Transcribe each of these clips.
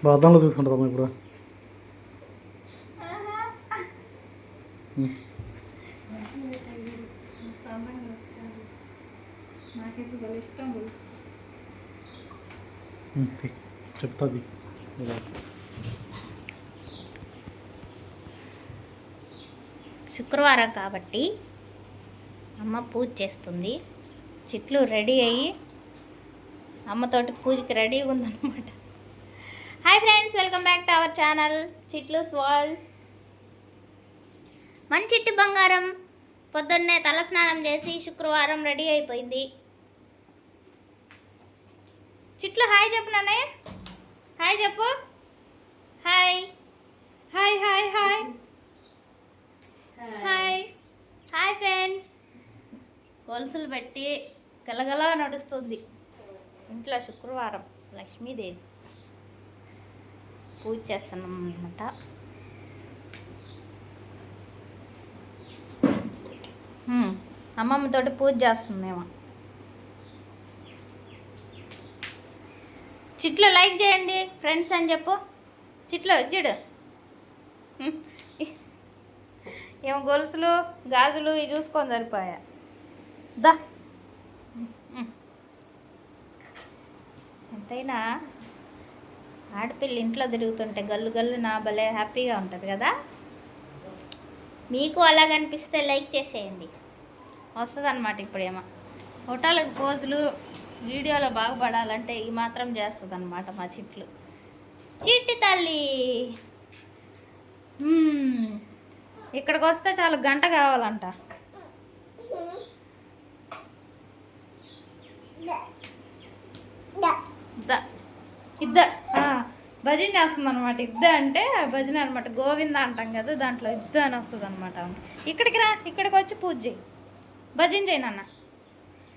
బాదంలో చూసుకుంటారమ్మా ఇప్పుడు. చెప్తుంది. శుక్రవారం కాబట్టి అమ్మ పూజ చేస్తుంది. చిట్లు రెడీ అయ్యి అమ్మతోటి పూజకి రెడీగా ఉందన్నమాట. Hi friends, welcome back to our channel Chitlus world. మన చిట్టి బంగారం పొద్దున్నే తలస్నానం చేసి శుక్రవారం రెడీ అయిపోయింది. చిట్లు హాయ్ చెప్పు నానే, హాయ్ చెప్పు. Hi hi hi hi hi hi friends. గొలుసులు పెట్టి గలగలా నడుస్తుంది ఇంట్లో. శుక్రవారం లక్ష్మీదేవి పూజ చేస్తున్నాం అన్నమాట. అమ్మమ్మతోటి పూజ చేస్తుందేమో. చిట్లు లైక్ చేయండి ఫ్రెండ్స్ అని చెప్పు. చిట్లు చూడు, ఏమో గొలుసులు గాజులు ఇవి చూసుకొని సరిపోయా. దా ఎంతైనా ఆడపిల్ల ఇంట్లో తిరుగుతుంటే గల్లు గల్లు నా భలే హ్యాపీగా ఉంటుంది కదా. మీకు అలాగనిపిస్తే లైక్ చేసేయండి, వస్తుంది అనమాట. ఇప్పుడేమో ఫోటోలకు పోజులు వీడియోలో బాగుపడాలంటే ఈ మాత్రం చేస్తుంది అనమాట మా చిట్లు. చిట్టి తల్లి ఇక్కడికి వస్తే చాలు గంట కావాలంట. భజన చేస్తుంది అనమాట. ఇద్ద అంటే భజన అనమాట. గోవింద అంటాం కదా, దాంట్లో ఇద్ద అని వస్తుంది అనమాట. ఇక్కడికి రా, ఇక్కడికి వచ్చి పూజ చేయి, భజన చేయి నాన్న.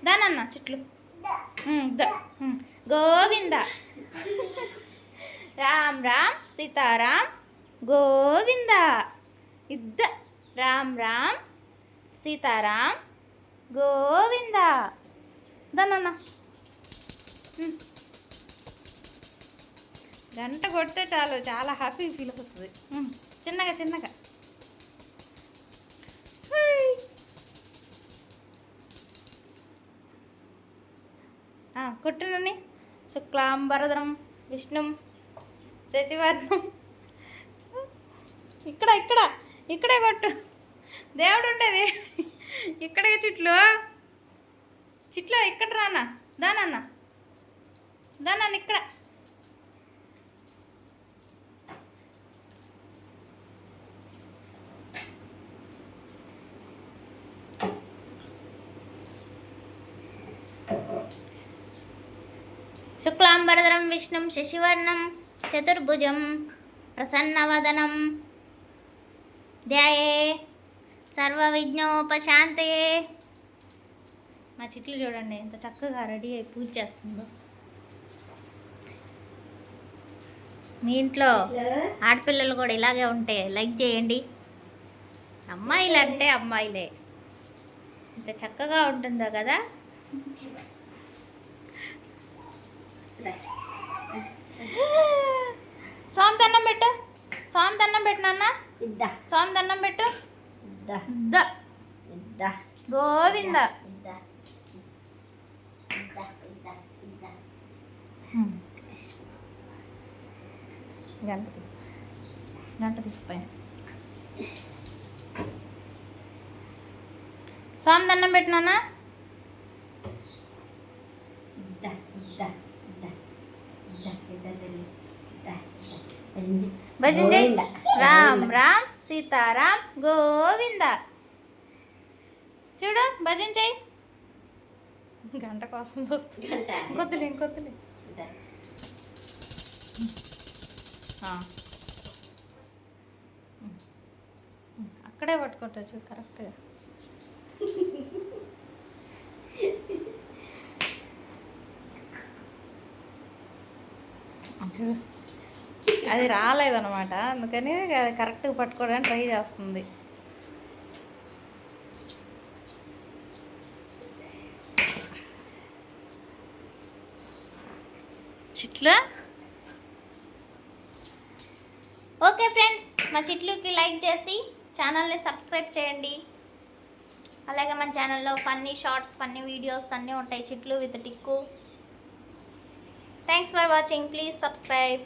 దానన్న చిట్లు గోవింద రామ్ రామ్ సీతారాం గోవింద. ఇద్ద రామ్ రామ్ సీతారాం గోవింద. దానన్న గంట కొడితే చాలు, చాలా హ్యాపీ ఫీల్ అవుతుంది. చిన్నగా చిన్నగా కొట్టునని. శుక్లాంబరధరం విష్ణుం శశివర్ణం. ఇక్కడ ఇక్కడ ఇక్కడే కొట్టు, దేవుడు ఉండేది ఇక్కడే. చిట్లు చిట్లు ఇక్కడ రానా, దానన్న దానన్న ఇక్కడ. శుక్లాంబరధరం విష్ణుం శశివర్ణం చతుర్భుజం ప్రసన్నవదనం ధ్యాయే సర్వవిఘ్నోపశాంతయే. మా చిట్లు చూడండి ఎంత చక్కగా రెడీ అయి పూజ చేస్తుందో. మీ ఇంట్లో ఆడపిల్లలు కూడా ఇలాగే ఉంటే లైక్ చేయండి. అమ్మాయిలు అంటే అమ్మాయిలే, ఇంత చక్కగా ఉంటుందో కదా. స్వామి దండం పెట్టు, స్వామి దండం పెట్టు నాన్న. స్వామి దండం పెట్టు. గోవింద గంట తీసిపోయాను. స్వామి దండం పెట్టు నాన్న. భజన రామ్ రామ్ సీతారాం గోవింద. చూడు భజన చెయ్యి. గంట కోసం చూస్తుంది. ఇంకొద్దులే ఇంకొద్దులే. అక్కడే పట్టుకోవచ్చు కరెక్ట్గా. అది రాలేదనమాట, అందుకని కరెక్ట్గా పట్టుకోవడానికి ట్రై చేస్తుంది. చిట్లు. ఓకే ఫ్రెండ్స్, మా చిట్లుకి లైక్ చేసి ఛానల్ని సబ్స్క్రైబ్ చేయండి. అలాగే మన ఛానల్లో ఫన్నీ షార్ట్స్, ఫన్నీ వీడియోస్ అన్నీ ఉంటాయి. Chitlu with Tikku. Thanks for watching. Please subscribe.